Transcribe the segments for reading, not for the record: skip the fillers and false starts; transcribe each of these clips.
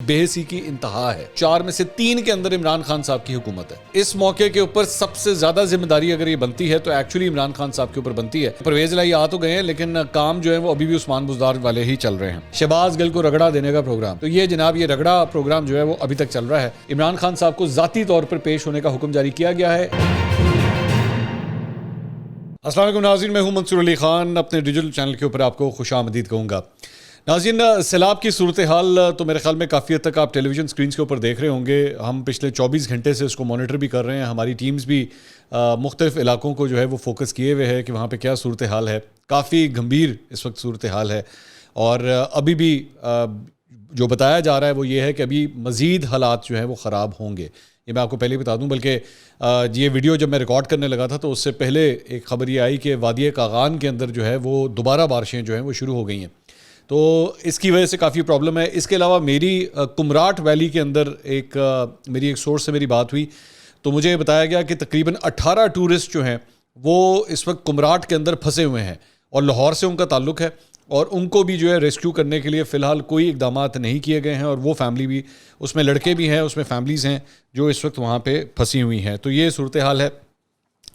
بے حسی کی انتہا ہے. 4 میں سے 3 کے اندر عمران خان صاحب کی حکومت ہے. اس موقع کے اوپر سب سے زیادہ ذمہ داری اگر یہ بنتی ہے تو ایکچولی عمران خان صاحب کے اوپر بنتی ہے. پرویز الہی آ تو گئے ہیں لیکن کام جو ہے وہ ابھی بھی عثمان بزدار والے ہی چل رہے ہیں. شہباز گل کو رگڑا دینے کا پروگرام، تو یہ جناب یہ رگڑا پروگرام جو ہے وہ ابھی تک چل رہا ہے. عمران خان صاحب کو ذاتی طور پر پیش ہونے کا حکم جاری کیا گیا ہے. السلام علیکم ناظرین، میں ہوں منصور علی خان. اپنے ڈیجیٹل چینل کے اوپر آپ کو خوش آمدید کہوں گا. ناظرین، سیلاب کی صورتحال تو میرے خیال میں کافی حد تک آپ ٹیلی ویژن سکرینز کے اوپر دیکھ رہے ہوں گے. ہم پچھلے 24 گھنٹے سے اس کو مانیٹر بھی کر رہے ہیں. ہماری ٹیمز بھی مختلف علاقوں کو جو ہے وہ فوکس کیے ہوئے ہے کہ وہاں پہ کیا صورتحال ہے. کافی گمبھیر اس وقت صورتحال ہے اور ابھی بھی جو بتایا جا رہا ہے وہ یہ ہے کہ ابھی مزید حالات جو ہیں وہ خراب ہوں گے. یہ میں آپ کو پہلے بتا دوں، بلکہ یہ ویڈیو جب میں ریکارڈ کرنے لگا تھا تو اس سے پہلے ایک خبر یہ آئی کہ وادی کاغان کے اندر جو ہے وہ دوبارہ بارشیں جو ہیں وہ شروع ہو گئی ہیں. تو اس کی وجہ سے کافی پرابلم ہے. اس کے علاوہ میری کمراٹ ویلی کے اندر میری ایک سورس سے میری بات ہوئی تو مجھے بتایا گیا کہ تقریباً 18 ٹورسٹ جو ہیں وہ اس وقت کمراٹ کے اندر پھنسے ہوئے ہیں اور لاہور سے ان کا تعلق ہے اور ان کو بھی جو ہے ریسکیو کرنے کے لیے فی الحال کوئی اقدامات نہیں کیے گئے ہیں. اور وہ فیملی بھی، اس میں لڑکے بھی ہیں، اس میں فیملیز ہیں جو اس وقت وہاں پہ پھنسی ہوئی ہیں. تو یہ صورتحال ہے.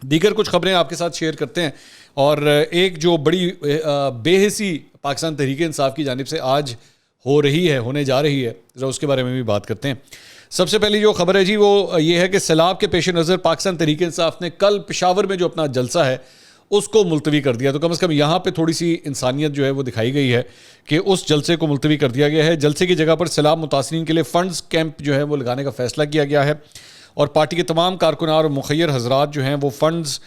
دیگر کچھ خبریں آپ کے ساتھ شیئر کرتے ہیں اور ایک جو بڑی بے حسی پاکستان تحریک انصاف کی جانب سے آج ہونے جا رہی ہے، ذرا اس کے بارے میں بھی بات کرتے ہیں. سب سے پہلی جو خبر ہے جی وہ یہ ہے کہ سیلاب کے پیش نظر پاکستان تحریک انصاف نے کل پشاور میں جو اپنا جلسہ ہے اس کو ملتوی کر دیا. تو کم از کم یہاں پہ تھوڑی سی انسانیت جو ہے وہ دکھائی گئی ہے کہ اس جلسے کو ملتوی کر دیا گیا ہے. جلسے کی جگہ پر سیلاب متاثرین کے لیے فنڈز کیمپ جو ہے وہ لگانے کا فیصلہ کیا گیا ہے اور پارٹی کے تمام کارکنان اور مخیر حضرات جو ہیں وہ فنڈز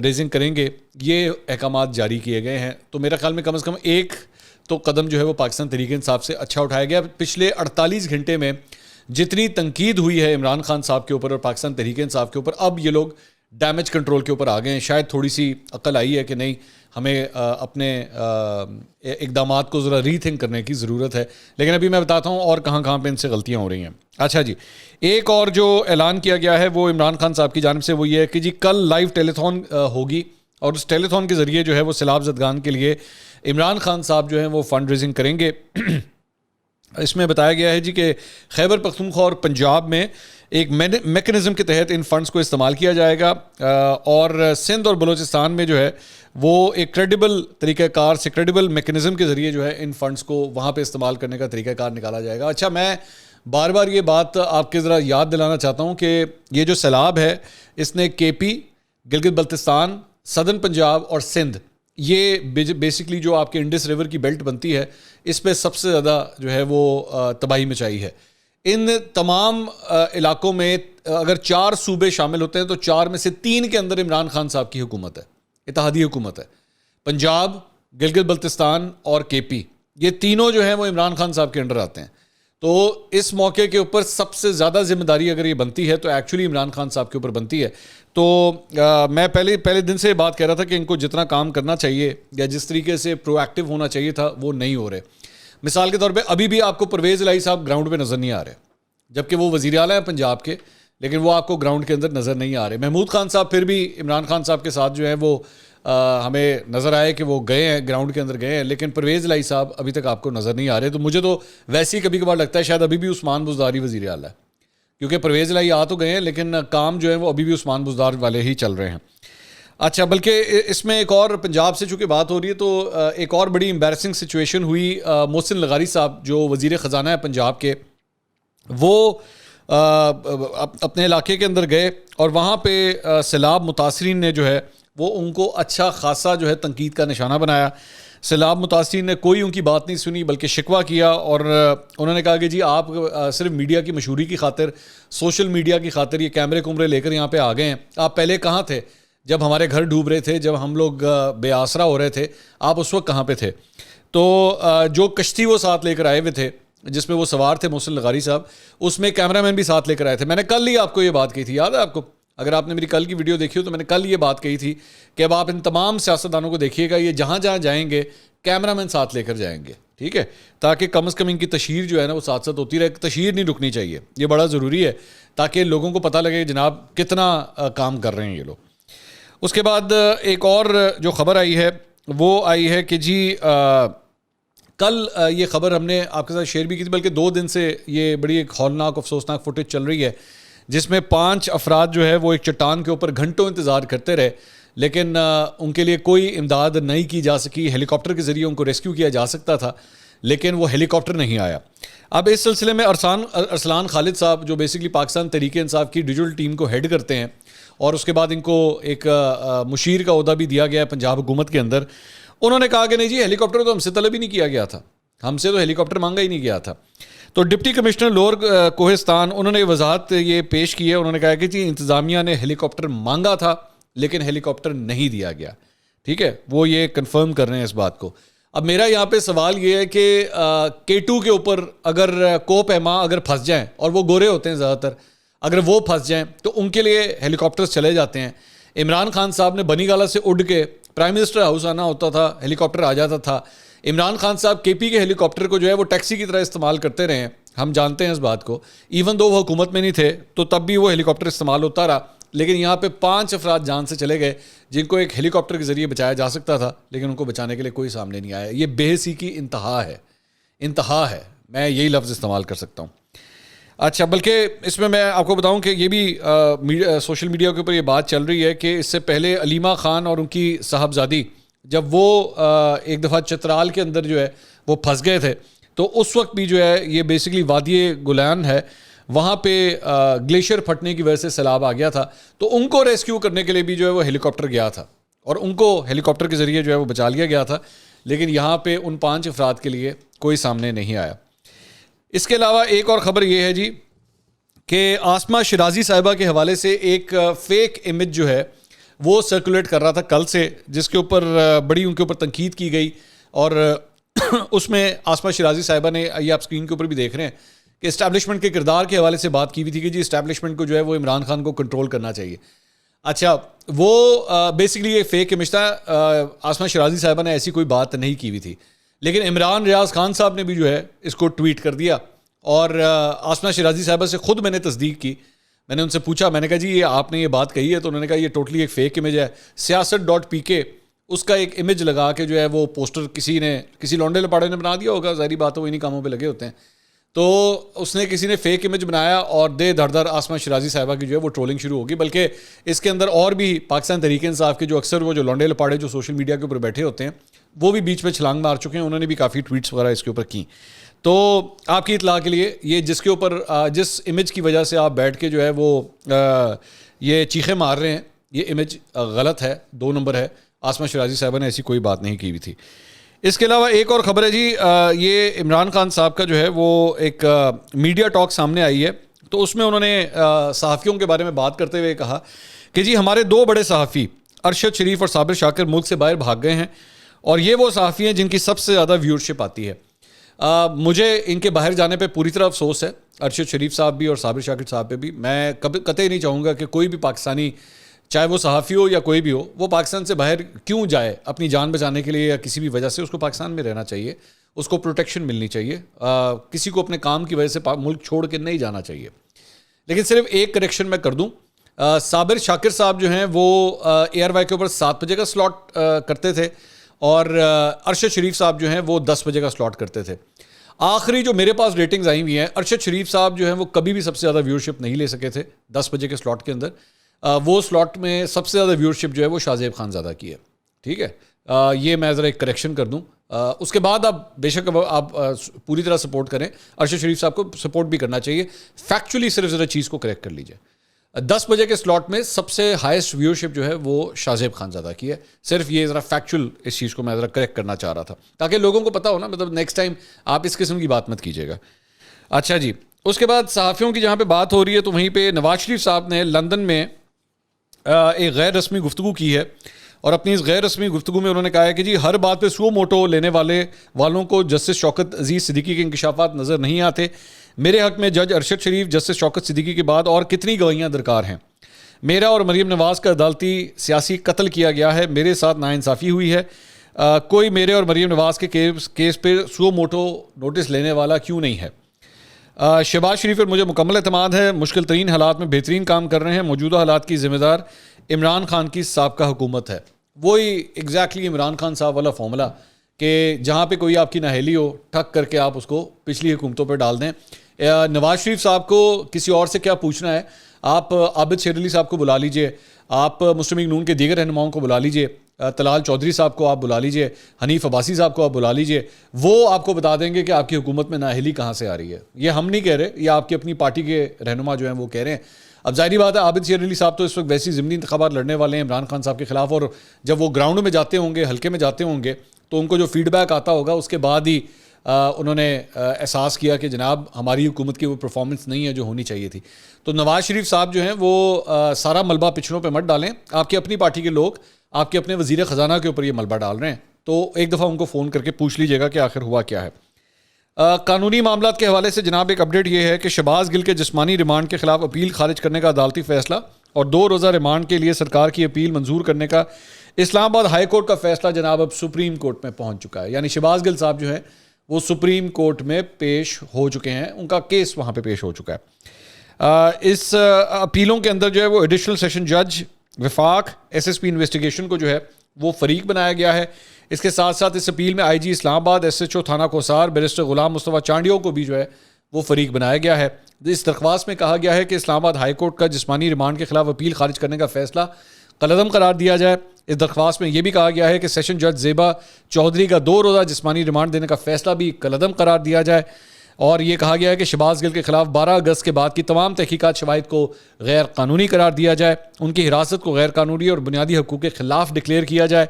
ریزنگ کریں گے. یہ احکامات جاری کیے گئے ہیں. تو میرا خیال میں کم از کم ایک تو قدم جو ہے وہ پاکستان تحریک انصاف سے اچھا اٹھایا گیا. پچھلے 48 گھنٹے میں جتنی تنقید ہوئی ہے عمران خان صاحب کے اوپر اور پاکستان تحریک انصاف کے اوپر، اب یہ لوگ ڈیمیج کنٹرول کے اوپر آ گئے ہیں. شاید تھوڑی سی عقل آئی ہے کہ نہیں، ہمیں اپنے اقدامات کو ذرا ری تھنک کرنے کی ضرورت ہے. لیکن ابھی میں بتاتا ہوں اور کہاں پہ ان سے غلطیاں ہو رہی ہیں. اچھا جی، ایک اور جو اعلان کیا گیا ہے وہ عمران خان صاحب کی جانب سے وہ یہ ہے کہ جی کل لائیو ٹیلی تھون ہوگی اور اس ٹیلی تھون کے ذریعے جو ہے وہ سیلاب زدگان کے لیے عمران خان صاحب جو ہیں وہ فنڈ ریزنگ کریں گے. اس میں بتایا گیا ہے جی کہ خیبر پختونخوا اور پنجاب میں ایک میکنزم کے تحت ان فنڈز کو استعمال کیا جائے گا اور سندھ اور بلوچستان میں جو ہے وہ ایک کریڈیبل طریقہ کار سے کریڈیبل میکنزم کے ذریعے جو ہے ان فنڈز کو وہاں پہ استعمال کرنے کا طریقہ کار نکالا جائے گا. اچھا، میں بار بار یہ بات آپ کے ذرا یاد دلانا چاہتا ہوں کہ یہ جو سیلاب ہے اس نے کے پی، گلگت بلتستان، سدرن پنجاب اور سندھ، یہ بیسکلی جو آپ کے انڈس ریور کی بیلٹ بنتی ہے اس پہ سب سے زیادہ جو ہے وہ تباہی مچائی ہے. ان تمام علاقوں میں اگر 4 صوبے شامل ہوتے ہیں تو 4 میں سے 3 کے اندر عمران خان صاحب کی حکومت ہے، اتحادی حکومت ہے. پنجاب، گلگت بلتستان اور کے پی، یہ تینوں جو ہیں وہ عمران خان صاحب کے انڈر آتے ہیں. تو اس موقع کے اوپر سب سے زیادہ ذمہ داری اگر یہ بنتی ہے تو ایکچولی عمران خان صاحب کے اوپر بنتی ہے. تو میں پہلے دن سے بات کہہ رہا تھا کہ ان کو جتنا کام کرنا چاہیے یا جس طریقے سے پرو ایکٹیو ہونا چاہیے تھا وہ نہیں ہو رہے. مثال کے طور پہ ابھی بھی آپ کو پرویز الہی صاحب گراؤنڈ پہ نظر نہیں آ رہے، جبکہ وہ وزیر اعلیٰ ہیں پنجاب کے، لیکن وہ آپ کو گراؤنڈ کے اندر نظر نہیں آ رہے. محمود خان صاحب پھر بھی عمران خان صاحب کے ساتھ جو ہے وہ ہمیں نظر آئے کہ وہ گئے ہیں، گراؤنڈ کے اندر گئے ہیں، لیکن پرویز الہی صاحب ابھی تک آپ کو نظر نہیں آ رہے. تو مجھے تو ویسے ہی کبھی کبھار لگتا ہے شاید ابھی بھی عثمان بزدار وزیر اعلیٰ ہے، کیونکہ پرویز الہی آ تو گئے ہیں لیکن کام جو ہے وہ ابھی بھی عثمان بزدار والے ہی چل رہے ہیں. اچھا، بلکہ اس میں ایک اور پنجاب سے چونکہ بات ہو رہی ہے تو ایک اور بڑی امبیرسنگ سچویشن ہوئی. محسن لغاری صاحب جو وزیر خزانہ ہے پنجاب کے، وہ اپنے علاقے کے اندر گئے اور وہاں پہ سیلاب متاثرین نے جو ہے وہ ان کو اچھا خاصا جو ہے تنقید کا نشانہ بنایا. سیلاب متاثرین نے کوئی ان کی بات نہیں سنی بلکہ شکوہ کیا اور انہوں نے کہا کہ جی آپ صرف میڈیا کی مشہوری کی خاطر، سوشل میڈیا کی خاطر یہ کیمرے لے کر یہاں پہ آ گئے ہیں. آپ پہلے کہاں تھے جب ہمارے گھر ڈوب رہے تھے، جب ہم لوگ بے آسرا ہو رہے تھے، آپ اس وقت کہاں پہ تھے؟ تو جو کشتی وہ ساتھ لے کر آئے ہوئے تھے جس میں وہ سوار تھے محسن لغاری صاحب، اس میں کیمرہ مین بھی ساتھ لے کر آئے تھے. میں نے کل ہی آپ کو یہ بات کہی تھی، یاد ہے آپ کو؟ اگر آپ نے میری کل کی ویڈیو دیکھی ہو تو میں نے کل یہ بات کہی تھی کہ اب آپ ان تمام سیاستدانوں کو دیکھیے گا، یہ جہاں جہاں جائیں گے کیمرہ مین ساتھ لے کر جائیں گے، ٹھیک ہے، تاکہ کم از کم ان کی تشہیر جو ہے نا وہ ساتھ ساتھ ہوتی رہے. تشہیر نہیں رکنی چاہیے، یہ بڑا ضروری ہے تاکہ لوگوں کو پتہ لگے جناب کتنا کام کر رہے ہیں یہ لوگ. اس کے بعد ایک اور جو خبر آئی ہے وہ آئی ہے کہ جی کل یہ خبر ہم نے آپ کے ساتھ شیئر بھی کی تھی، بلکہ 2 دن سے یہ بڑی ایک ہولناک افسوسناک فوٹیج چل رہی ہے جس میں 5 افراد جو ہے وہ ایک چٹان کے اوپر گھنٹوں انتظار کرتے رہے، لیکن ان کے لیے کوئی امداد نہیں کی جا سکی. ہیلی کاپٹر کے ذریعے ان کو ریسکیو کیا جا سکتا تھا لیکن وہ ہیلی کاپٹر نہیں آیا. اب اس سلسلے میں ارسلان خالد صاحب جو بیسکلی پاکستان تحریک انصاف کی ڈیجیٹل ٹیم کو ہیڈ کرتے ہیں اور اس کے بعد ان کو ایک مشیر کا عہدہ بھی دیا گیا ہے پنجاب حکومت کے اندر، انہوں نے کہا کہ نہیں جی، ہیلی کاپٹر تو ہم سے طلب ہی نہیں کیا گیا تھا، ہم سے تو ہیلی کاپٹر مانگا ہی نہیں گیا تھا. تو ڈپٹی کمشنر لوور کوہستان انہوں نے وضاحت یہ پیش کی ہے. انہوں نے کہا کہ جی انتظامیہ نے ہیلی کاپٹر مانگا تھا لیکن ہیلی کاپٹر نہیں دیا گیا. ٹھیک ہے، وہ یہ کنفرم کر رہے ہیں اس بات کو. اب میرا یہاں پہ سوال یہ ہے کہ K2 کے اوپر اگر کو پیما اگر پھنس جائیں، اور وہ گورے ہوتے ہیں زیادہ تر، اگر وہ پھنس جائیں تو ان کے لیے ہیلی کاپٹرز چلے جاتے ہیں. عمران خان صاحب نے بنی گالا سے اڑ کے پرائم منسٹر ہاؤس آنا ہوتا تھا، ہیلی کاپٹر آ جاتا تھا. عمران خان صاحب KP کے ہیلی کاپٹر کو جو ہے وہ ٹیکسی کی طرح استعمال کرتے رہے ہیں، ہم جانتے ہیں اس بات کو. ایون دو وہ حکومت میں نہیں تھے تو تب بھی وہ ہیلی کاپٹر استعمال ہوتا رہا. لیکن یہاں پہ 5 افراد جان سے چلے گئے جن کو ایک ہیلی کاپٹر کے ذریعے بچایا جا سکتا تھا، لیکن ان کو بچانے کے لیے کوئی سامنے نہیں آیا. یہ بے حسی کی انتہا ہے، میں یہی لفظ استعمال کر سکتا ہوں. اچھا، بلکہ اس میں آپ کو بتاؤں کہ یہ بھی سوشل میڈیا کے اوپر یہ بات چل رہی ہے کہ اس سے پہلے علیمہ خان اور ان کی صاحبزادی جب وہ ایک دفعہ چترال کے اندر جو ہے وہ پھنس گئے تھے، تو اس وقت بھی جو ہے یہ بیسکلی وادی گلان ہے، وہاں پہ گلیشیئر پھٹنے کی وجہ سے سیلاب آ گیا تھا. تو ان کو ریسکیو کرنے کے لیے بھی جو ہے وہ ہیلی کاپٹر گیا تھا اور ان کو ہیلی کاپٹر کے ذریعے جو ہے وہ بچا لیا گیا تھا. لیکن یہاں پہ ان 5 افراد کے لیے کوئی سامنے نہیں آیا. اس کے علاوہ ایک اور خبر یہ ہے جی کہ آسمہ شرازی صاحبہ کے حوالے سے ایک فیک امیج جو ہے وہ سرکولیٹ کر رہا تھا کل سے، جس کے اوپر بڑی ان کے اوپر تنقید کی گئی. اور اس میں آسمہ شرازی صاحبہ نے، یہ آپ اسکرین کے اوپر بھی دیکھ رہے ہیں، کہ اسٹیبلشمنٹ کے کردار کے حوالے سے بات کی ہوئی تھی کہ جی اسٹیبلشمنٹ کو جو ہے وہ عمران خان کو کنٹرول کرنا چاہیے. اچھا، وہ بیسکلی یہ فیک امیج تھا. آسمہ شرازی صاحبہ نے ایسی کوئی بات نہیں کی ہوئی تھی، لیکن عمران ریاض خان صاحب نے بھی جو ہے اس کو ٹویٹ کر دیا. اور آسمہ شرازی صاحبہ سے خود میں نے تصدیق کی. میں نے ان سے پوچھا، میں نے کہا جی یہ آپ نے یہ بات کہی ہے؟ تو انہوں نے کہا یہ ٹوٹلی ایک فیک امیج ہے. سیاست.pk اس کا ایک امیج لگا کے جو ہے وہ پوسٹر کسی لونڈے لپاڑے نے بنا دیا ہوگا، ظاہری بات ہے وہ انہیں کاموں پہ لگے ہوتے ہیں. تو اس نے کسی نے فیک امیج بنایا اور دھڑ دھڑ آسمہ شرازی صاحبہ کی جو ہے وہ ٹرولنگ شروع ہوگی. بلکہ اس کے اندر اور بھی پاکستان تحریک انصاف کے جو اکثر وہ جو لونڈے لپاڑے جو سوشل میڈیا کے اوپر بیٹھے ہوتے ہیں وہ بھی بیچ میں چھلانگ مار چکے ہیں، انہوں نے بھی کافی ٹویٹس وغیرہ اس کے اوپر کی. تو آپ کی اطلاع کے لیے یہ جس کے اوپر جس امیج کی وجہ سے آپ بیٹھ کے جو ہے وہ یہ چیخیں مار رہے ہیں، یہ امیج غلط ہے، 2 نمبر ہے. آسمہ شرازی صاحبہ نے ایسی کوئی بات نہیں کی ہوئی تھی. اس کے علاوہ ایک اور خبر ہے جی، یہ عمران خان صاحب کا جو ہے وہ ایک میڈیا ٹاک سامنے آئی ہے. تو اس میں انہوں نے صحافیوں کے بارے میں بات کرتے ہوئے کہا کہ جی ہمارے 2 بڑے صحافی ارشد شریف اور صابر شاکر ملک سے باہر بھاگ گئے ہیں، اور یہ وہ صحافی ہیں جن کی سب سے زیادہ ویورشپ آتی ہے. مجھے ان کے باہر جانے پہ پوری طرح افسوس ہے، ارشد شریف صاحب بھی اور صابر شاکر صاحب پہ بھی. میں قطعی نہیں چاہوں گا کہ کوئی بھی پاکستانی، چاہے وہ صحافی ہو یا کوئی بھی ہو، وہ پاکستان سے باہر کیوں جائے اپنی جان بچانے کے لیے یا کسی بھی وجہ سے. اس کو پاکستان میں رہنا چاہیے، اس کو پروٹیکشن ملنی چاہیے. کسی کو اپنے کام کی وجہ سے ملک چھوڑ کے نہیں جانا چاہیے. لیکن صرف ایک کریکشن میں کر دوں، صابر شاکر صاحب جو ہیں وہ ARY کے اوپر 7 بجے کا سلاٹ کرتے تھے، اور ارشد شریف صاحب جو ہیں وہ 10 بجے کا سلاٹ کرتے تھے. آخری جو میرے پاس ریٹنگز آئی ہوئی ہیں، ارشد شریف صاحب جو ہیں وہ کبھی بھی سب سے زیادہ ویورشپ نہیں لے سکے تھے 10 بجے کے سلاٹ کے اندر. وہ سلاٹ میں سب سے زیادہ ویورشپ جو ہے وہ شاہ زیب خان زادہ کی ہے. ٹھیک ہے، یہ میں ذرا ایک کریکشن کر دوں. اس کے بعد آپ بے شک آپ پوری طرح سپورٹ کریں، ارشد شریف صاحب کو سپورٹ بھی کرنا چاہیے. فیکچولی صرف ذرا چیز کو کریکٹ کر لیجیے. 10 بجے کے سلاٹ میں سب سے ہائیسٹ ویورشپ جو ہے وہ شاہ زیب خان زادہ کی ہے. صرف یہ ذرا فیکچوئل اس چیز کو میں ذرا کریکٹ کرنا چاہ رہا تھا تاکہ لوگوں کو پتہ ہو نا، مطلب نیکسٹ ٹائم آپ اس قسم کی بات مت کیجیے گا. اچھا جی، اس کے بعد صحافیوں کی جہاں پہ بات ہو رہی ہے تو وہیں پہ نواز شریف صاحب نے لندن میں ایک غیر رسمی گفتگو کی ہے، اور اپنی اس غیر رسمی گفتگو میں انہوں نے کہا ہے کہ جی ہر بات پہ سو موٹو لینے والوں کو جسٹس شوکت عزیز صدیقی کے انکشافات نظر نہیں آتے. میرے حق میں جج ارشد شریف، جسٹس شوکت صدیقی کے بعد اور کتنی گواہیاں درکار ہیں. میرا اور مریم نواز کا عدالتی سیاسی قتل کیا گیا ہے، میرے ساتھ ناانصافی ہوئی ہے. کوئی میرے اور مریم نواز کے کیس پہ سو موٹو نوٹس لینے والا کیوں نہیں ہے. شہباز شریف پر مجھے مکمل اعتماد ہے، مشکل ترین حالات میں بہترین کام کر رہے ہیں. موجودہ حالات کی ذمہ دار عمران خان کی سابقہ حکومت ہے. وہی ایگزیکٹلی عمران خان صاحب والا فارمولا کہ جہاں پہ کوئی آپ کی نااہلی ہو ٹھک کر کے آپ اس کو پچھلی حکومتوں پہ ڈال دیں. نواز شریف صاحب کو کسی اور سے کیا پوچھنا ہے, آپ عابد شیر علی صاحب کو بلا لیجئے, آپ مسلم لیگ نون کے دیگر رہنماؤں کو بلا لیجئے, طلال چودھری صاحب کو آپ بلا لیجئے, حنیف عباسی صاحب کو آپ بلا لیجئے, وہ آپ کو بتا دیں گے کہ آپ کی حکومت میں نااہلی کہاں سے آ رہی ہے. یہ ہم نہیں کہہ رہے, یہ آپ کی اپنی پارٹی کے رہنما جو ہیں وہ کہہ رہے ہیں. اب ظاہری بات ہے عابد شیر علی صاحب تو اس وقت ویسی ضمنی انتخابات لڑنے والے ہیں عمران خان صاحب کے خلاف, اور جب وہ گراؤنڈ میں جاتے ہوں گے, حلقے میں جاتے ہوں گے, تو ان کو جو فیڈ بیک آتا ہوگا اس کے بعد ہی انہوں نے احساس کیا کہ جناب ہماری حکومت کی وہ پرفارمنس نہیں ہے جو ہونی چاہیے تھی. تو نواز شریف صاحب جو ہیں وہ سارا ملبہ پچھڑوں پہ مت ڈالیں. آپ کی اپنی پارٹی کے لوگ آپ کے اپنے وزیر خزانہ کے اوپر یہ ملبہ ڈال رہے ہیں, تو ایک دفعہ ان کو فون کر کے پوچھ لیجیے گا کہ آخر ہوا کیا ہے. قانونی معاملات کے حوالے سے جناب ایک اپڈیٹ یہ ہے کہ شہباز گل کے جسمانی ریمانڈ کے خلاف اپیل خارج کرنے کا عدالتی فیصلہ اور 2 روزہ ریمانڈ کے لیے سرکار کی اپیل منظور کرنے کا اسلام آباد ہائی کورٹ کا فیصلہ جناب اب سپریم کورٹ میں پہنچ چکا ہے. یعنی شہباز گل صاحب جو ہیں وہ سپریم کورٹ میں پیش ہو چکے ہیں, ان کا کیس وہاں پہ پیش ہو چکا ہے. اس اپیلوں کے اندر جو ہے وہ ایڈیشنل سیشن جج وفاق SSP انویسٹیگیشن کو جو ہے وہ فریق بنایا گیا ہے. اس کے ساتھ ساتھ اس اپیل میں IG اسلام آباد, SHO تھانہ کوسار بیرسٹر غلام مصطفیٰ چانڈیو کو بھی جو ہے وہ فریق بنایا گیا ہے. اس درخواست میں کہا گیا ہے کہ اسلام آباد ہائی کورٹ کا جسمانی ریمانڈ کے خلاف اپیل خارج کرنے کا فیصلہ کالعدم قرار دیا جائے. اس درخواست میں یہ بھی کہا گیا ہے کہ سیشن جج زیبا چودھری کا 2 روزہ جسمانی ریمانڈ دینے کا فیصلہ بھی کالعدم قرار دیا جائے. اور یہ کہا گیا ہے کہ شہباز گل کے خلاف 12 اگست کے بعد کی تمام تحقیقات شواہد کو غیر قانونی قرار دیا جائے, ان کی حراست کو غیر قانونی اور بنیادی حقوق کے خلاف ڈکلیئر کیا جائے.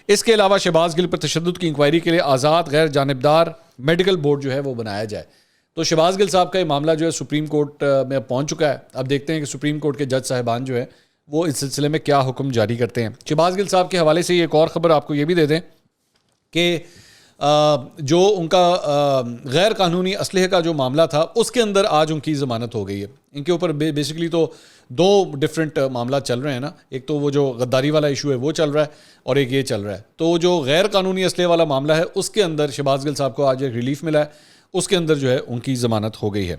اس کے علاوہ شہباز گل پر تشدد کی انکوائری کے لیے آزاد غیر جانبدار میڈیکل بورڈ جو ہے وہ بنایا جائے. تو شہباز گل صاحب کا یہ معاملہ جو ہے سپریم کورٹ میں پہنچ چکا ہے. اب دیکھتے ہیں کہ سپریم کورٹ کے جج صاحبان جو ہے وہ اس سلسلے میں کیا حکم جاری کرتے ہیں. شہباز گل صاحب کے حوالے سے ایک اور خبر آپ کو یہ بھی دے دیں کہ جو ان کا غیر قانونی اسلحے کا جو معاملہ تھا اس کے اندر آج ان کی ضمانت ہو گئی ہے. ان کے اوپر بیسکلی تو 2 ڈفرینٹ معاملات چل رہے ہیں نا, ایک تو وہ جو غداری والا ایشو ہے وہ چل رہا ہے اور ایک یہ چل رہا ہے. تو جو غیر قانونی اسلحے والا معاملہ ہے اس کے اندر شہباز گل صاحب کو آج ایک ریلیف ملا ہے, اس کے اندر جو ہے ان کی ضمانت ہو گئی ہے.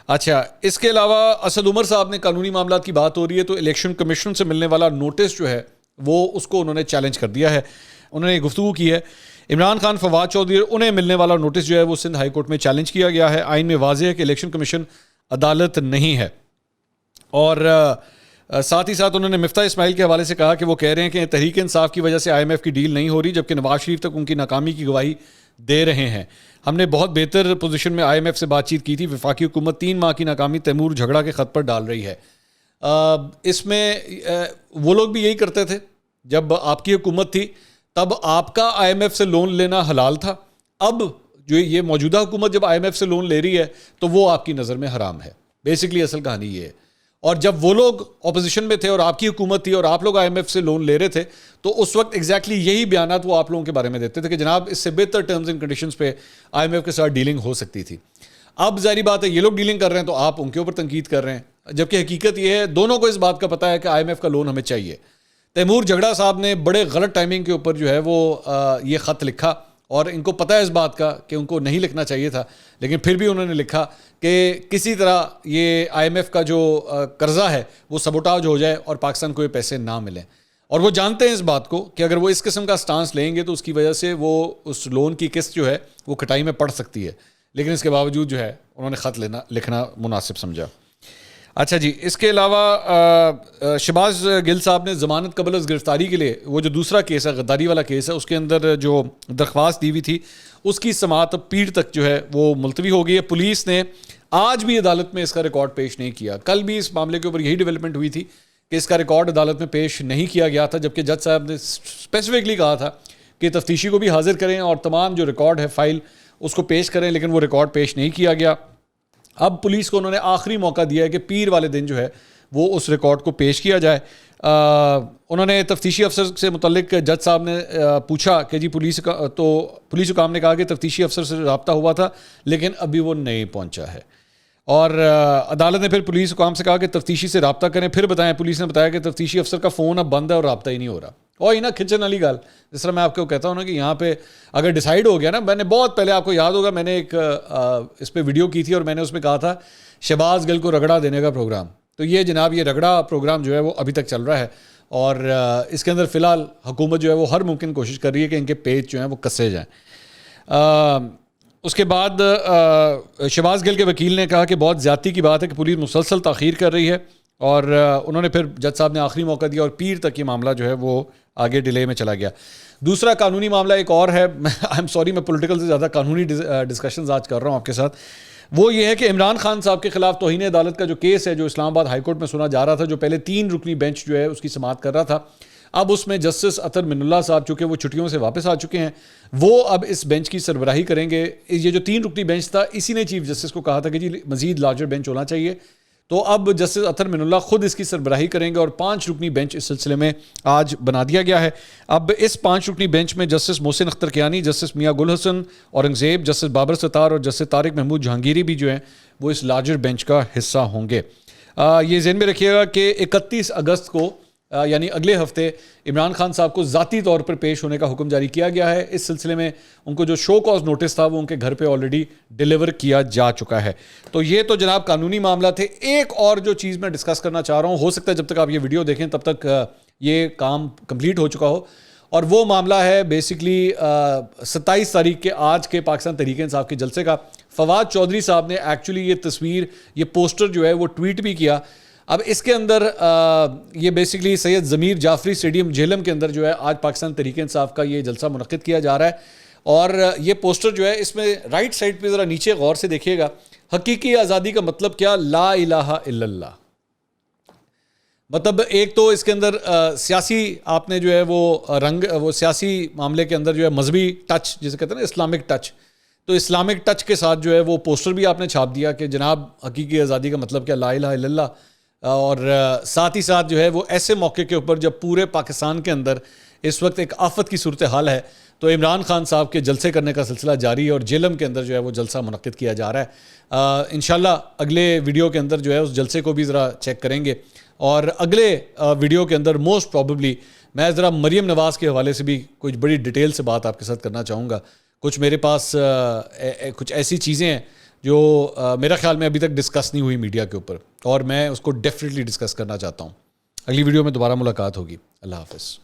اچھا, اس کے علاوہ اسد عمر صاحب نے قانونی معاملات کی بات ہو رہی ہے تو الیکشن کمیشن سے ملنے والا نوٹس جو ہے وہ اس کو انہوں نے چیلنج کر دیا ہے. انہوں نے گفتگو کی ہے عمران خان, فواد چودھری, انہیں ملنے والا نوٹس جو ہے وہ سندھ ہائی کورٹ میں چیلنج کیا گیا ہے. آئین میں واضح ہے کہ الیکشن کمیشن عدالت نہیں ہے. اور ساتھ ہی ساتھ انہوں نے مفتاح اسماعیل کے حوالے سے کہا کہ وہ کہہ رہے ہیں کہ تحریک انصاف کی وجہ سے IMF کی ڈیل نہیں ہو رہی, جبکہ نواز شریف تک ان کی ناکامی کی گواہی دے رہے ہیں. ہم نے بہت بہتر پوزیشن میں IMF سے بات چیت کی تھی. وفاقی حکومت 3 ماہ کی ناکامی تیمور جھگڑا کے خط پر ڈال رہی ہے. اس میں وہ لوگ بھی یہی کرتے تھے جب آپ کی حکومت تھی, تب آپ کا IMF سے لون لینا حلال تھا. اب جو یہ موجودہ حکومت جب IMF سے لون لے رہی ہے تو وہ آپ کی نظر میں حرام ہے. بیسکلی اصل کہانی یہ ہے. اور جب وہ لوگ اپوزیشن میں تھے اور آپ کی حکومت تھی اور آپ لوگ IMF سے لون لے رہے تھے تو اس وقت ایگزیکٹلی یہی بیانات وہ آپ لوگوں کے بارے میں دیتے تھے کہ جناب اس سے بہتر ٹرمز اینڈ کنڈیشنز پہ IMF کے ساتھ ڈیلنگ ہو سکتی تھی. اب ظاہری بات ہے یہ لوگ ڈیلنگ کر رہے ہیں تو آپ ان کے اوپر تنقید کر رہے ہیں, جبکہ حقیقت یہ ہے دونوں کو اس بات کا پتہ ہے کہ IMF کا لون ہمیں چاہیے. تیمور جھگڑا صاحب نے بڑے غلط ٹائمنگ کے اوپر جو ہے وہ یہ خط لکھا اور ان کو پتہ ہے اس بات کا کہ ان کو نہیں لکھنا چاہیے تھا, لیکن پھر بھی انہوں نے لکھا کہ کسی طرح یہ IMF کا جو قرضہ ہے وہ سبوٹاج ہو جائے اور پاکستان کو یہ پیسے نہ ملیں. اور وہ جانتے ہیں اس بات کو کہ اگر وہ اس قسم کا سٹانس لیں گے تو اس کی وجہ سے وہ اس لون کی قسط جو ہے وہ کٹائی میں پڑ سکتی ہے, لیکن اس کے باوجود جو ہے انہوں نے خط لکھنا مناسب سمجھا. اچھا جی, اس کے علاوہ شہباز گل صاحب نے ضمانت قبل از گرفتاری کے لیے وہ جو دوسرا کیس ہے غداری والا کیس ہے اس کے اندر جو درخواست دی ہوئی تھی اس کی سماعت پیر تک جو ہے وہ ملتوی ہو گئی ہے. پولیس نے آج بھی عدالت میں اس کا ریکارڈ پیش نہیں کیا. کل بھی اس معاملے کے اوپر یہی ڈیولپمنٹ ہوئی تھی کہ اس کا ریکارڈ عدالت میں پیش نہیں کیا گیا تھا, جبکہ جج صاحب نے اسپیسیفکلی کہا تھا کہ تفتیشی کو بھی حاضر کریں اور تمام جو ریکارڈ ہے فائل اس کو پیش کریں, لیکن وہ ریکارڈ پیش نہیں کیا گیا. اب پولیس کو انہوں نے آخری موقع دیا ہے کہ پیر والے دن جو ہے وہ اس ریکارڈ کو پیش کیا جائے. انہوں نے تفتیشی افسر سے متعلق جج صاحب نے پوچھا کہ جی پولیس حکام نے کہا کہ تفتیشی افسر سے رابطہ ہوا تھا لیکن ابھی وہ نہیں پہنچا ہے. اور عدالت نے پھر پولیس حکام سے کہا کہ تفتیشی سے رابطہ کریں, پھر بتائیں. پولیس نے بتایا کہ تفتیشی افسر کا فون اب بند ہے اور رابطہ ہی نہیں ہو رہا. اور نا کھچن والی گال, جس طرح میں آپ کو کہتا ہوں نا کہ یہاں پہ اگر ڈیسائیڈ ہو گیا نا, میں نے بہت پہلے آپ کو یاد ہوگا میں نے ایک اس پہ ویڈیو کی تھی اور میں نے اس میں کہا تھا شہباز گل کو رگڑا دینے کا پروگرام. تو یہ جناب یہ رگڑا پروگرام جو ہے وہ ابھی تک چل رہا ہے اور اس کے اندر فی الحال حکومت جو ہے وہ ہر ممکن کوشش کر رہی ہے کہ ان کے پیج جو ہیں وہ کسے جائیں. اس کے بعد شہباز گل کے وکیل نے کہا کہ بہت زیادتی کی بات ہے کہ پولیس مسلسل تاخیر کر رہی ہے, اور انہوں نے پھر جج صاحب نے آخری موقع دیا اور پیر تک یہ معاملہ جو ہے وہ آگے ڈیلے میں چلا گیا. دوسرا قانونی معاملہ ایک اور ہے, آئی ایم سوری میں پولیٹیکل سے زیادہ قانونی ڈسکشنز آج کر رہا ہوں آپ کے ساتھ. وہ یہ ہے کہ عمران خان صاحب کے خلاف توہین عدالت کا جو کیس ہے جو اسلام آباد ہائی کورٹ میں سنا جا رہا تھا, جو پہلے 3 رکنی بینچ جو ہے اس کی سماعت کر رہا تھا, اب اس میں جسٹس اطہر من اللہ صاحب چونکہ وہ چھٹیوں سے واپس آ چکے ہیں, وہ اب اس بینچ کی سربراہی کریں گے. یہ جو 3 رکنی بینچ تھا اسی نے چیف جسٹس کو کہا تھا کہ جی مزید لارجر بینچ ہونا چاہیے, تو اب جسٹس اطہر من اللہ خود اس کی سربراہی کریں گے اور 5 رکنی بینچ اس سلسلے میں آج بنا دیا گیا ہے. اب اس 5 رکنی بینچ میں جسٹس محسن اختر کیانی, جسٹس میاں گل حسن اورنگزیب, جسٹس بابر ستار اور جسٹس طارق محمود جہانگیری بھی جو ہیں وہ اس لارجر بینچ کا حصہ ہوں گے. یہ ذہن میں رکھیے گا کہ 31 اگست کو یعنی اگلے ہفتے عمران خان صاحب کو ذاتی طور پر پیش ہونے کا حکم جاری کیا گیا ہے. اس سلسلے میں ان کو جو شو کاز نوٹس تھا وہ ان کے گھر پہ آلریڈی ڈیلیور کیا جا چکا ہے. تو یہ تو جناب قانونی معاملہ تھے. ایک اور جو چیز میں ڈسکس کرنا چاہ رہا ہوں, ہو سکتا ہے جب تک آپ یہ ویڈیو دیکھیں تب تک یہ کام کمپلیٹ ہو چکا ہو, اور وہ معاملہ ہے بیسکلی 27 تاریخ کے آج کے پاکستان تحریک انصاف کے جلسے کا. فواد چودھری صاحب نے ایکچولی یہ تصویر, یہ پوسٹر جو ہے وہ ٹویٹ بھی کیا. اب اس کے اندر یہ بیسکلی سید ضمیر جعفری اسٹیڈیم جہلم کے اندر جو ہے آج پاکستان تحریک انصاف کا یہ جلسہ منعقد کیا جا رہا ہے, اور یہ پوسٹر جو ہے اس میں رائٹ سائڈ پہ ذرا نیچے غور سے دیکھیے گا, حقیقی آزادی کا مطلب کیا, لا الہ الا اللہ. مطلب ایک تو اس کے اندر سیاسی آپ نے جو ہے وہ رنگ, وہ سیاسی معاملے کے اندر جو ہے مذہبی ٹچ جسے کہتے ہیں نا اسلامک ٹچ, تو اسلامک ٹچ کے ساتھ جو ہے وہ پوسٹر بھی آپ نے چھاپ دیا کہ جناب حقیقی آزادی کا مطلب کیا, لا الہ الا اللہ. اور ساتھ ہی ساتھ جو ہے وہ ایسے موقع کے اوپر جب پورے پاکستان کے اندر اس وقت ایک آفت کی صورتحال ہے, تو عمران خان صاحب کے جلسے کرنے کا سلسلہ جاری ہے اور جہلم کے اندر جو ہے وہ جلسہ منعقد کیا جا رہا ہے. انشاءاللہ اگلے ویڈیو کے اندر جو ہے اس جلسے کو بھی ذرا چیک کریں گے, اور اگلے ویڈیو کے اندر موسٹ پروبیبلی میں ذرا مریم نواز کے حوالے سے بھی کچھ بڑی ڈیٹیل سے بات آپ کے ساتھ کرنا چاہوں گا. کچھ میرے پاس کچھ ایسی چیزیں ہیں جو میرا خیال میں ابھی تک ڈسکس نہیں ہوئی میڈیا کے اوپر, اور میں اس کو ڈیفینیٹلی ڈسکس کرنا چاہتا ہوں. اگلی ویڈیو میں دوبارہ ملاقات ہوگی. اللہ حافظ.